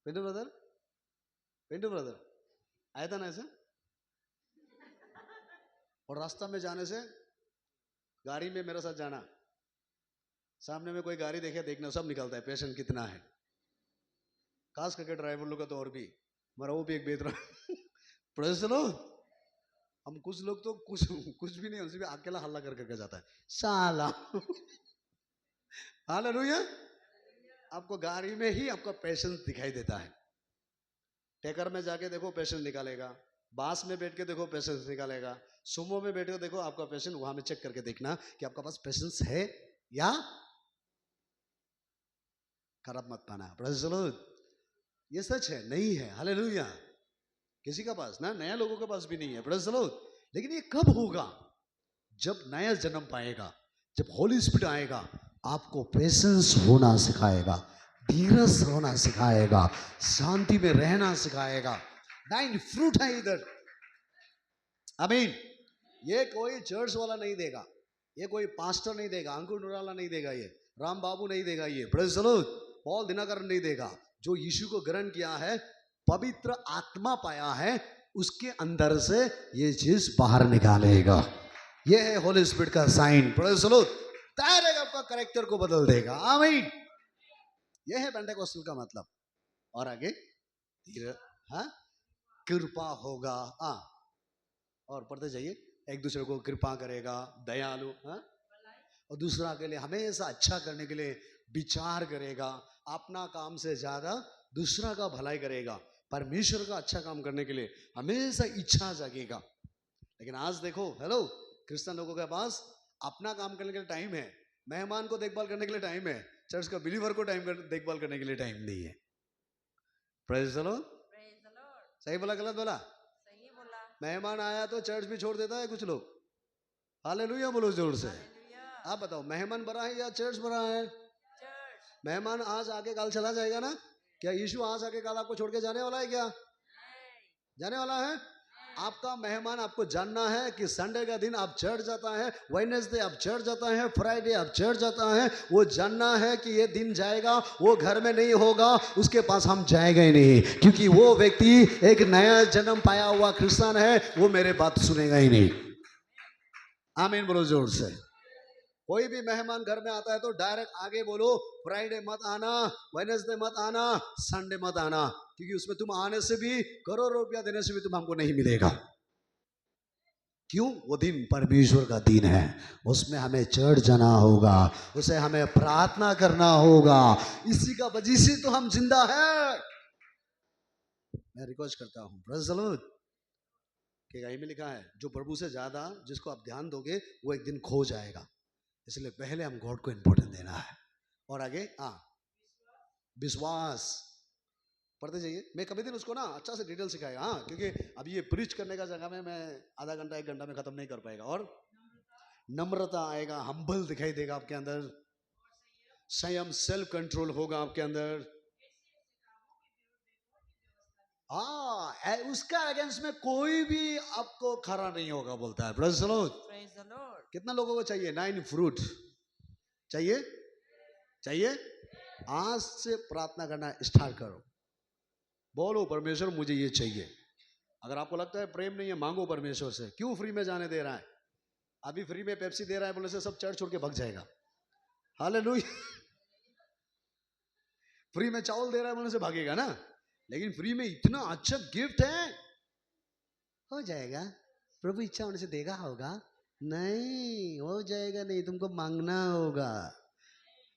पिंटू ब्रदर आया था ना ऐसे। और रास्ता में जाने से गाड़ी में मेरे साथ जाना, सामने में कोई गाड़ी देखे देखना, सब निकलता है पेशेंट कितना है। खास करके ड्राइवर लोग का तो और भी, मरा वो भी एक बेहतर प्रेज़ द लॉर्ड। हम कुछ लोग तो कुछ भी नहीं, उनसे भी अकेला हल्ला कर करके जाता है साला। हालेलुया। आपको गाड़ी में ही आपका पेशेंस दिखाई देता है। टेकर में जाके देखो पेशेंस निकालेगा, बास में बैठ के देखो पेशेंस निकालेगा, सुमो में बैठ के देखो आपका पेशेंस, वहां में चेक करके देखना कि आपका पास पेशेंस है या खराब मत पाना। Praise the Lord. ये सच है, नहीं है। हालेलुया। किसी का पास ना, नया लोगों के पास भी नहीं है। Praise the Lord. लेकिन ये कब होगा? जब नया जन्म पाएगा, जब होली स्पिरिट आएगा, आपको पेशेंस होना सिखाएगा, धीरज होना सिखाएगा, शांति में रहना सिखाएगा। 9 फ्रूट है इधर। आमीन। ये कोई चर्च वाला नहीं देगा, ये कोई पास्टर नहीं देगा, अंकुर नुराला नहीं देगा, ये राम बाबू नहीं देगा, ये praise the Lord Paul Dinakar नहीं देगा। जो यीशु को ग्रहण किया है, पवित्र आत्मा पाया है, उसके अंदर से ये चीज बाहर निकालेगा। ये है होली स्पिरिट का sign. Praise the lord. Direct आपका कैरेक्टर को बदल देगा। आमीन। ये है पेंटेकोस्टल का मतलब। और आगे धीरे, हाँ कृपा होगा। और पढ़ते जाइए। एक दूसरे को कृपा करेगा, दयालु, हाँ, और दूसरा के लिए हमेशा अच्छा करने के लिए विचार करेगा, अपना काम से ज्यादा दूसरा का भलाई करेगा, परमेश्वर का अच्छा काम करने के लिए हमेशा इच्छा जागेगा। लेकिन आज देखो, हेलो, क्रिश्चियन लोगों के पास अपना काम करने के लिए टाइम है, मेहमान को देखभाल करने के लिए टाइम है, चर्च का बिलीवर को देखभाल करने के लिए टाइम नहीं है। Praise the Lord. सही बोला गलत बोला? सही बोला। मेहमान आया तो चर्च भी छोड़ देता है कुछ लोग। हालेलुया बोलो जोर से। आप बताओ मेहमान बड़ा है या चर्च बड़ा है? मेहमान आज आके कल चला जाएगा ना? क्या यीशु आज आके कल आपको छोड़ के जाने वाला है क्या? जाने वाला है? आपका मेहमान आपको जानना है कि संडे का दिन आप चर्च जाता है, वेडनेसडे आप चर्च जाता है, फ्राइडे आप चर्च जाता है, वो जानना है कि ये दिन जाएगा, वो घर में नहीं होगा, उसके पास हम जाएगा ही नहीं, क्योंकि वो व्यक्ति एक नया जन्म पाया हुआ क्रिश्चियन है, वो मेरे बात सुनेगा ही नहीं। आमीन बोलो जोर से। कोई भी मेहमान घर में आता है तो डायरेक्ट आगे बोलो, फ्राइडे मत आना, वेडनेसडे मत आना, संडे मत आना, क्योंकि उसमें तुम आने से भी, करोड़ रुपया देने से भी तुम हमको नहीं मिलेगा। क्यों? वो दिन परमेश्वर का दिन है, उसमें हमें चर्च जाना होगा, उसे हमें प्रार्थना करना होगा, इसी का वजह से तो हम जिंदा है। मैं रिक्वेस्ट करता हूं, प्रेज़ द लॉर्ड, कि कहीं में लिखा है जो प्रभु से ज्यादा जिसको आप ध्यान दोगे वो एक दिन खो जाएगा, इसलिए पहले हम गॉड को इंपॉर्टेंट देना है। और आगे विश्वास। पढ़ते जाइए। मैं कभी दिन उसको ना अच्छा से डिटेल सिखाएगा, हाँ, क्योंकि अभी ये प्रीच करने का जगह में मैं आधा घंटा 1 घंटा में खत्म नहीं कर पाएगा। और नम्रता आएगा, हम्बल दिखाई देगा आपके अंदर, संयम सेल्फ कंट्रोल होगा आपके अंदर। हाँ, उसका अगेंस्ट में कोई भी आपको खड़ा नहीं होगा, बोलता है। Praise the Lord. कितना लोगों को चाहिए 9 फ्रूट? चाहिए? चाहिए? आज से प्रार्थना करना स्टार्ट करो, बोलो परमेश्वर मुझे ये चाहिए। अगर आपको लगता है प्रेम नहीं है, मांगो परमेश्वर से। क्यों फ्री में जाने दे रहा है? अभी फ्री में पेप्सी दे रहा है बोलने से सब चर्च छोड़ के भाग जाएगा। हालेलुया। फ्री में चावल दे रहा है बोलने से भागेगा ना, लेकिन फ्री में इतना अच्छा गिफ्ट है, हो जाएगा। प्रभु इच्छा होने से देगा होगा? नहीं, हो जाएगा नहीं, तुमको मांगना होगा।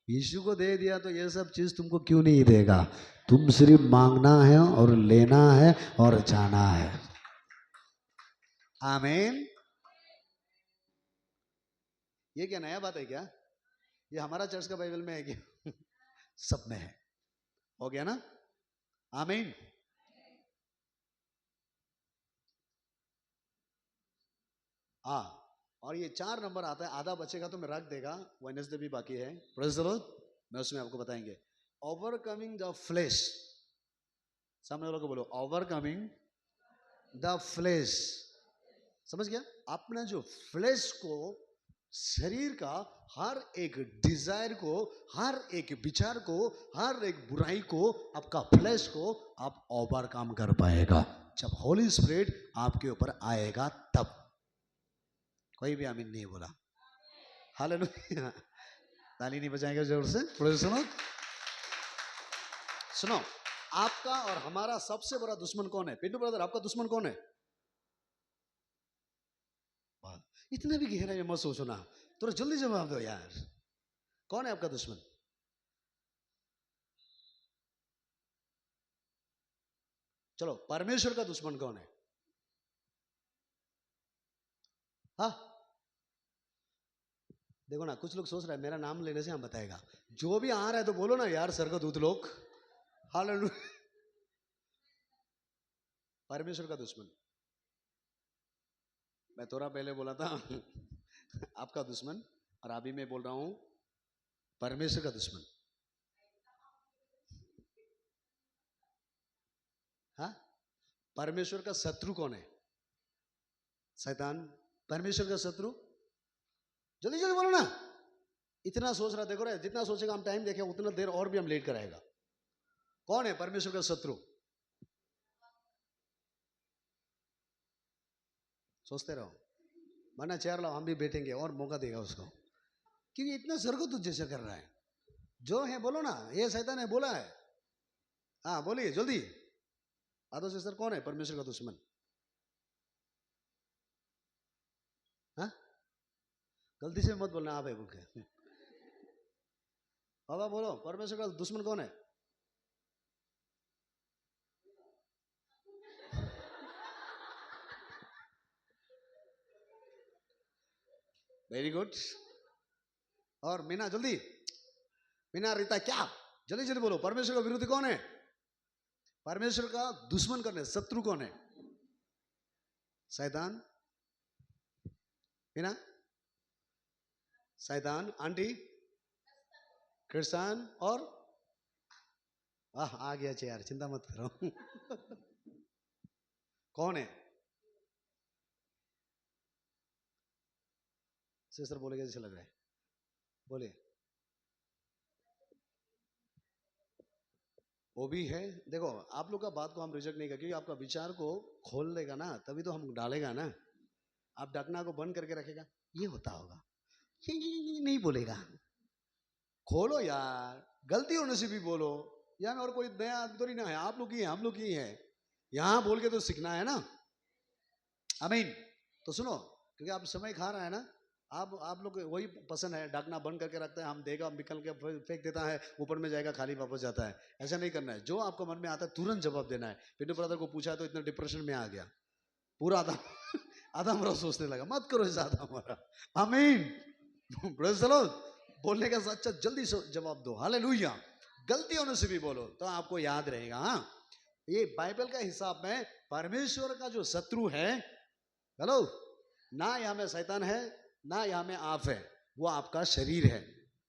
यीशु को दे दिया तो ये सब चीज तुमको क्यों नहीं देगा? तुम सिर्फ मांगना है और लेना है और जाना है। आमीन। ये क्या नया बात है क्या? ये हमारा चर्च का बाइबल में है क्या? सब में है। हो गया ना? आमीन। हाँ, और ये 4 नंबर आता है, आधा बचेगा तो मैं रख देगा, वेडनेसडे भी बाकी है। Praise the Lord. मैं उसमें आपको बताएंगे ओवरकमिंग द फ्लेश। सामने वालों को बोलो ओवरकमिंग द फ्लेश। समझ गया? आपने जो फ्लेश को, शरीर का हर एक डिजायर को, हर एक विचार को, हर एक बुराई को, आपका फ्लेश को आप ओवरकम कर पाएगा जब होली स्पिरिट आपके ऊपर आएगा तब। कोई भी आमीन नहीं बोला? हालेलुया। ताली नहीं बजाएंगे जोर से? सुनो सुनो, आपका और हमारा सबसे बड़ा दुश्मन कौन है? पिंटू ब्रदर, आपका दुश्मन कौन है? इतना भी गहराई में मत सोचो ना, थोड़ा जल्दी जवाब दो यार। कौन है आपका दुश्मन? चलो, परमेश्वर का दुश्मन कौन है? हाँ, देखो ना, कुछ लोग सोच रहे हैं मेरा नाम लेने से हम बताएगा। जो भी आ रहा है तो बोलो ना यार, स्वर्गदूत लोग। हालेलुया। परमेश्वर का दुश्मन, मैं थोड़ा पहले बोला था आपका दुश्मन, और अभी मैं बोल रहा हूं परमेश्वर का दुश्मन। हाँ, परमेश्वर का शत्रु कौन है? शैतान। परमेश्वर का शत्रु, जल्दी जल्दी बोलो ना। इतना सोच रहा, देखो रहे, जितना सोचेगा हम टाइम देखें उतना देर और भी हम लेट कराएगा। कौन है परमेश्वर का शत्रु? सोचते रहो, वरना चेयर लाओ, हम भी बैठेंगे और मौका देगा उसको, क्योंकि इतना स्वर्गदूत जैसा कर रहा है। जो है बोलो ना, ये शैतान है, बोला है। हाँ बोलिए जल्दी। आदो सिस्टर, कौन है परमेश्वर का दुश्मन? हाँ, गलती से मत बोलना आप है बोल के। बाबा बोलो, परमेश्वर का दुश्मन कौन है? Very good. और मीना जल्दी, मीना रीता, क्या जल्दी जल्दी बोलो, परमेश्वर का विरोधी कौन है? परमेश्वर का दुश्मन कौन है? शत्रु कौन है? शैतान। मीना, शैतान। आंटी, कृष्ण। और आ गया यार, चिंता मत करो। कौन है? सिस्टर बोलेगा जैसे लग रहा है, बोले। वो भी है। देखो, आप लोग का बात को हम रिजेक्ट नहीं करेंगे, आपका विचार को खोल देगा ना तभी तो हम डालेगा ना। आप ढकना को बंद करके रखेगा, ये होता होगा, ये नहीं बोलेगा। खोलो यार, गलती होने से भी बोलो। यहाँ में और कोई नया आदमी तो नहीं ना है, आप लोग ही है, हम लोग ही है। यहाँ बोल के तो सीखना है ना। आमीन। तो सुनो, क्योंकि आप समय खा रहा है ना, आप लोग वही पसंद है, ढकना बंद करके रखते हैं, हम देगा निकल के फेंक देता है, ऊपर में जाएगा खाली वापस जाता है। ऐसा नहीं करना है, जो आपको मन में आता है तुरंत जवाब देना है। पिंटू ब्रदर को पूछा तो इतना डिप्रेशन में आ गया, पूरा आधा आधा मरा सोचने लगा। मत करो ऐसा आधा मरा। आमीन। Praise the Lord. बोलने का सच्चा जल्दी से जवाब दो। हालेलुया। गलती होने से भी बोलो तो आपको याद रहेगा। हाँ, ये बाइबल का हिसाब में परमेश्वर का जो शत्रु है, हेलो, ना यहाँ में शैतान है, ना यहाँ में आप है, वो आपका शरीर है,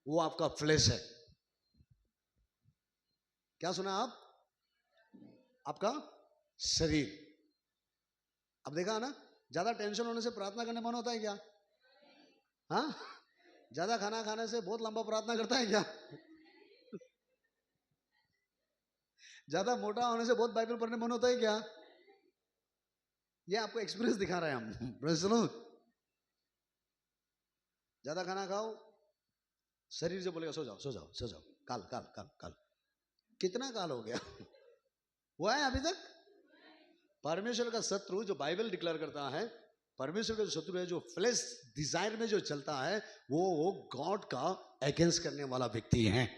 वो आपका फ्लेश है। क्या सुना आप? आपका शरीर। अब देखा ना, ज्यादा टेंशन होने से प्रार्थना करने मन होता है क्या? हाँ, ज्यादा खाना खाने से बहुत लंबा प्रार्थना करता है क्या? ज्यादा मोटा होने से बहुत बाइबल पढ़ने मन होता है क्या? ये आपको एक्सपीरियंस दिखा रहे हैं हम। Praise the Lord. ज्यादा खाना खाओ, शरीर से बोलेगा सो जाओ सो जाओ सो जाओ, काल काल काल काल। कितना काल हो गया? हुआ है अभी तक? परमेश्वर का शत्रु जो बाइबल डिक्लेयर करता है, परमेश्वर का जो शत्रु है, जो फ्लेश डिजायर में जो चलता है, वो गॉड का अगेंस्ट करने वाला व्यक्ति है।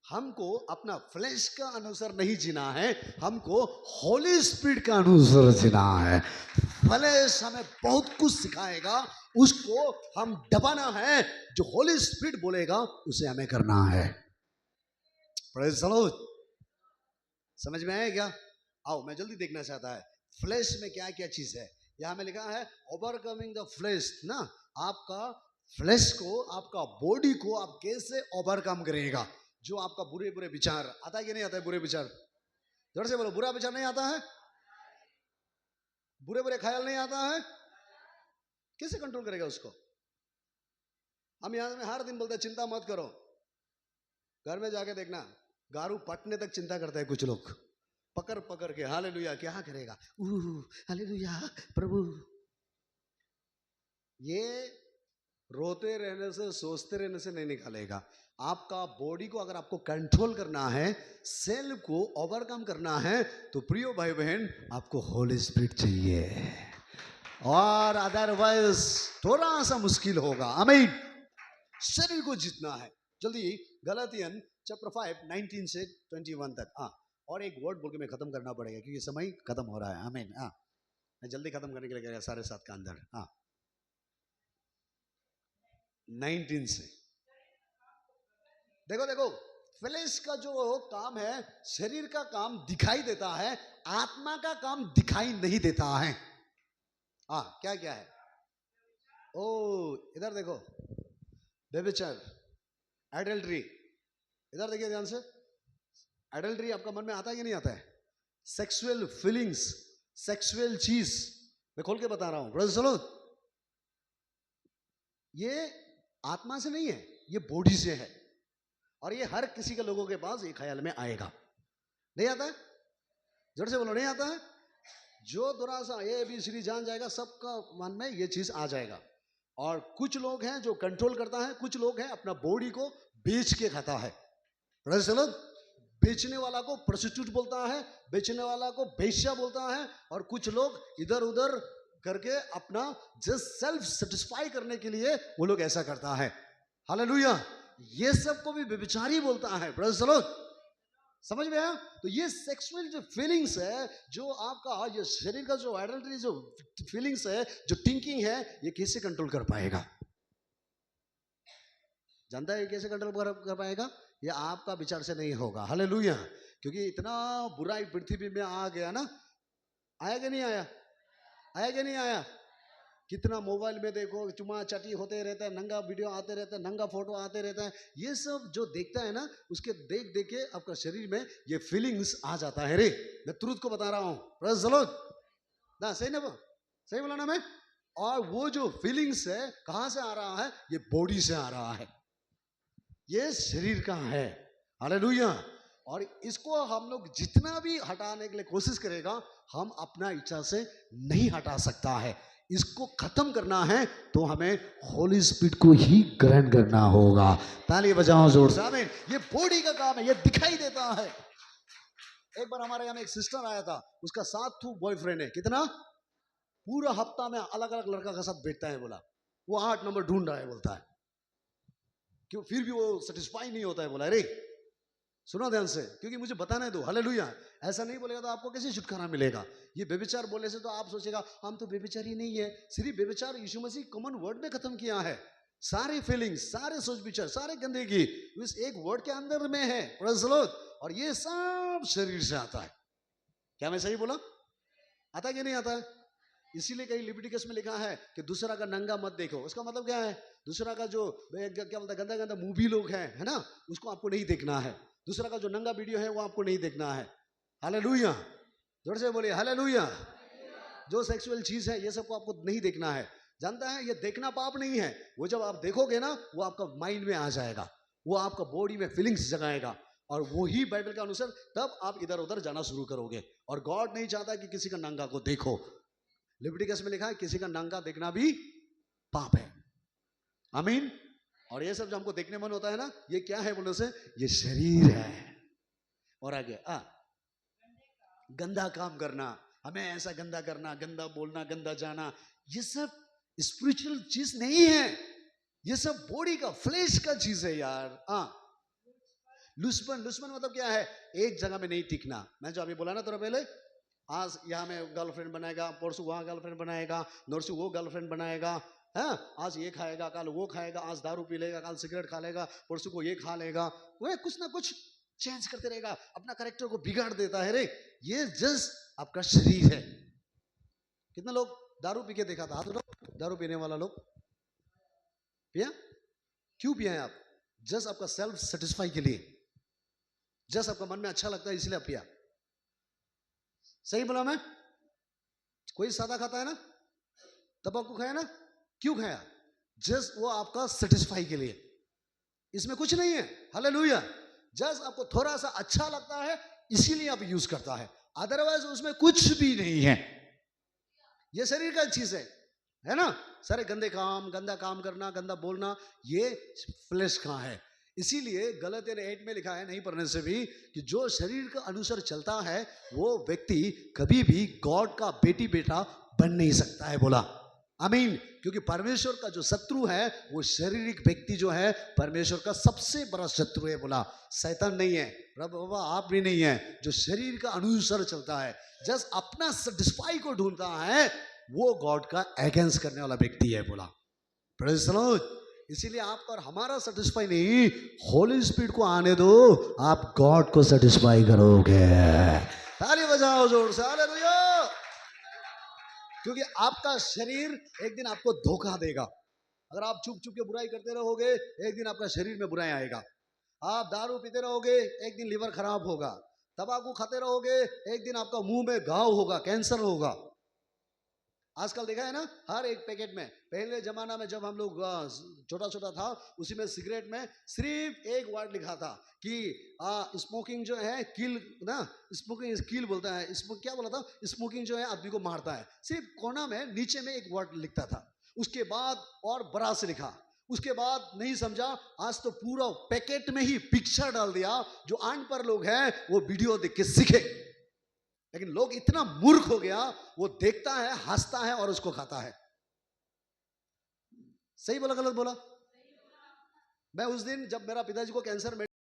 हमको अपना फ्लेश का अनुसार नहीं जीना है, हमको होली स्पिरिट का अनुसार जीना है। फ्लेश हमें बहुत कुछ सिखाएगा, उसको हम दबाना है। जो होली स्पिरिट बोलेगा उसे हमें करना है। Praise the Lord. समझ में आया क्या? आओ, मैं जल्दी देखना चाहता है फ्लेश में क्या क्या चीज है। यहां में लिखा है ओवरकमिंग द फ्लेश ना। आपका फ्लेश को, आपका बॉडी को आप कैसे ओवरकम करेगा? जो आपका बुरे बुरे विचार आता है कि नहीं आता है? बुरे विचार, जोर से बोलो, बुरा विचार नहीं आता है? बुरे बुरे ख्याल नहीं आता है? कैसे कंट्रोल करेगा उसको? हम यहां में हर दिन बोलते हैं चिंता मत करो, घर में जाके देखना गारू पटने तक चिंता करता है कुछ लोग, पकड़ पकड़ के। हालेलुया, क्या करेगा? हालेलुया प्रभु। ये रोते रहने से, सोचते रहने से नहीं निकालेगा। आपका बॉडी को अगर आपको कंट्रोल करना है, सेल को ओवरकम करना है, तो प्रियो भाई बहन, आपको होली स्पिरिट चाहिए, और अदरवाइज थोड़ा सा मुश्किल होगा। आमीन। शरीर को जीतना है। जल्दी गलातियन चैप्टर 5 19 से 21 तक। हाँ, और एक वर्ड बोल के मैं खत्म करना पड़ेगा क्योंकि समय खत्म हो रहा है। आमीन। हाँ, मैं जल्दी खत्म करने के लिए कह रहा 7:30 का अंदर। हाँ, 19 से देखो देखो, फ्लेश का जो काम है, शरीर का काम दिखाई देता है, आत्मा का काम दिखाई नहीं देता है। हाँ, क्या क्या है? ओ इधर देखो, व्यभिचार, एडल्ट्री, इधर देखिए ध्यान से। एडल्ट्री आपका मन में आता है कि नहीं आता है? सेक्सुअल फीलिंग्स, सेक्सुअल चीज मैं खोल के बता रहा हूं। Praise the Lord. ये आत्मा से नहीं है, ये बॉडी से है, और ये हर किसी के लोगों के पास ये ख्याल में आएगा। नहीं आता है? जोर से बोलो, नहीं आता है? जो थोड़ा सा ABCD जान जाएगा, सबका मन में ये चीज आ जाएगा। और कुछ लोग हैं जो कंट्रोल करता है, कुछ लोग हैं अपना बॉडी को बेच के खाता है। Praise the Lord. बेचने वाला को प्रोस्टिट्यूट बोलता है, बेचने वाला को बेश्या बोलता है, और कुछ लोग इधर उधर करके अपना जस्ट सेल्फ सेटिस्फाई करने के लिए वो लोग ऐसा करता है। हालेलुया। ये सब को भी व्यभिचारी बोलता है। Praise the Lord. समझ में आया? तो ये सेक्सुअल जो फीलिंग्स है, जो आपका ये शरीर का जो एडल्ट्री जो फीलिंग्स है, जो थिंकिंग है, ये कैसे कंट्रोल कर पाएगा? जानता है कैसे कंट्रोल कर पाएगा? ये आपका विचार से नहीं होगा। हालेलुया। क्योंकि इतना बुराई पृथ्वी में आ गया ना। आया कि नहीं आया? आया कि नहीं आया? कितना मोबाइल में देखो चुमा चाटी होते रहता है, नंगा वीडियो आते रहता है, नंगा फोटो आते रहता है। ये सब जो देखता है ना, उसके देख देख के आपका शरीर में ये फीलिंग्स आ जाता है। रे मैं तुरंत को बता रहा हूँ। प्रेज़ द लॉर्ड ना, सही ना, सही बोला ना मैं? और वो जो फीलिंग्स है कहां से आ रहा है? ये बॉडी से आ रहा है, ये शरीर का है। हालेलुया। और इसको हम लोग जितना भी हटाने के लिए कोशिश करेगा, हम अपना इच्छा से नहीं हटा सकता है। इसको खत्म करना है तो हमें होली स्पिरिट को ही ग्रहण करना होगा। ताली बजाओ जोर से। आमीन। ये बॉडी का काम है, ये दिखाई देता है। एक बार हमारे यहाँ में एक सिस्टर आया था, उसका 7 बॉयफ्रेंड है। कितना? पूरा हफ्ता में अलग अलग लड़का का साथ बैठता है। बोला वो 8 नंबर ढूंढ रहा है, बोलता है क्यों, फिर भी वो सेटिस्फाई नहीं होता है। बोला अरे सुनो ध्यान से, क्योंकि मुझे बताने दो। हालेलुया। ऐसा नहीं बोलेगा तो आपको कैसे छुटकारा मिलेगा? ये व्यभिचार बोलने से तो आप सोचेगा हम तो व्यभिचारी नहीं है। सिर्फ व्यभिचार यीशु मसीह कॉमन वर्ड में खत्म किया है। सारे फीलिंग्स, सारे सोच विचार, सारे गंदगी इस एक वर्ड के अंदर में है। Praise the Lord. और ये सब शरीर से आता है। क्या मैं सही बोला? आता कि नहीं आता? इसीलिए कहीं लिबिटिकस में लिखा है कि दूसरा का नंगा मत देखो। उसका मतलब क्या है? दूसरा का जो क्या बोलता है, गंदा गंदा मूवी लोग हैं, है ना, उसको आपको नहीं देखना है। दूसरा का जो नंगा वीडियो है वो आपको नहीं देखना है। हालेलुया, जोर से बोलिए हालेलुया। जो सेक्सुअल चीज है ये सबको आपको नहीं देखना है। जानता है, ये देखना पाप नहीं है। वो जब आप देखोगे ना, वो आपका माइंड में आ जाएगा, वो आपका बॉडी में फीलिंग्स जगाएगा, और वो ही बाइबल के अनुसार तब आप इधर उधर जाना शुरू करोगे। और गॉड नहीं चाहता कि किसी का नंगा को देखो। लिविटिकस में लिखा है किसी का नंगा देखना भी पाप है। आमीन। और ये सब जो हमको देखने मन होता है ना, ये क्या है बोलने से, ये शरीर है। और आगे गंदा काम करना, हमें ऐसा गंदा करना, गंदा बोलना, गंदा जाना, ये सब स्पिरिचुअल चीज नहीं है। ये सब बॉडी का, फ्लेश का चीज है यार। लुस्पन, लुस्पन मतलब क्या है? एक जगह में नहीं टिकना। मैं जो अभी बोला ना थोड़ा पहले, आज यहाँ में गर्लफ्रेंड बनाएगा, परसों वहां गर्लफ्रेंड बनाएगा, नरसों वो गर्लफ्रेंड बनाएगा, है, आज ये खाएगा, कल वो खाएगा, आज दारू पी लेगा, कल सिगरेट खा लेगा, परसों को ये खा लेगा। वह कुछ ना कुछ चेंज करते रहेगा, अपना कैरेक्टर को बिगाड़ देता है रे। ये जस्ट आपका शरीर है। कितने लोग दारू पी के देखा था? हाथ उठाओ। दारू पीने वाला लोग पिया? क्यों पिया है आप? जस्ट आपका सेल्फ सेटिस्फाई के लिए, जस्ट आपका मन में अच्छा लगता है इसलिए आप पिया। सही बोला मैं? कोई सादा खाता है ना, तंबाकू खाया ना, क्यों खाया? जस्ट वो आपका सेटिस्फाई के लिए, इसमें कुछ नहीं है। हालेलुया। जस्ट आपको थोड़ा सा अच्छा लगता है इसीलिए आप यूज करता है, अदरवाइज उसमें कुछ भी नहीं है। ये शरीर का चीज है ना। सारे गंदे काम, गंदा काम करना, गंदा बोलना, ये फ्लेश का है। इसीलिए गलतियों 8 में लिखा है, नहीं पढ़ने से भी, कि जो शरीर के अनुसार चलता है वो व्यक्ति कभी भी गॉड का बेटी बेटा बन नहीं सकता है। बोला आमीन। क्योंकि परमेश्वर का जो शत्रु है वो शारीरिक व्यक्ति जो है, परमेश्वर का सबसे बड़ा शत्रु है। बोला शैतान नहीं है, प्रभु बाबा आप भी नहीं है। जो शरीर का अनुसार चलता है, जस्ट अपना सेटिस्फाई को ढूंढता है, वो गॉड का अगेंस्ट करने वाला व्यक्ति है। बोला प्रेज़ द लॉर्ड। इसीलिए आप और हमारा सेटिस्फाई नहीं, होली स्पिरिट को आने दो, आप गॉड को सेटिस्फाई करोगे। ताली बजाओ जोर से, हालेलुया। क्योंकि आपका शरीर एक दिन आपको धोखा देगा। अगर आप चुप चुप के बुराई करते रहोगे, एक दिन आपका शरीर में बुराई आएगा। आप दारू पीते रहोगे, एक दिन लीवर खराब होगा। तंबाकू खाते रहोगे, एक दिन आपका मुंह में घाव होगा, कैंसर होगा। आजकल देखा है ना, हर एक पैकेट में, पहले जमाना में जब हम लोग छोटा छोटा था, उसी में सिगरेट में सिर्फ एक वर्ड लिखा था कि स्मोकिंग जो है किल ना, स्मोकिंग किल बोलता है। स्मोक क्या बोला था? स्मोकिंग जो है आदमी को मारता है। सिर्फ कोना में नीचे में एक वर्ड लिखता था। उसके बाद और बड़ा से लिखा, उसके बाद नहीं समझा, आज तो पूरा पैकेट में ही पिक्चर डाल दिया। जो अनपढ़ लोग हैं वो वीडियो देख के सीखे, लेकिन लोग इतना मूर्ख हो गया, वो देखता है, हंसता है और उसको खाता है। सही बोला गलत बोला? मैं उस दिन जब मेरा पिताजी को कैंसर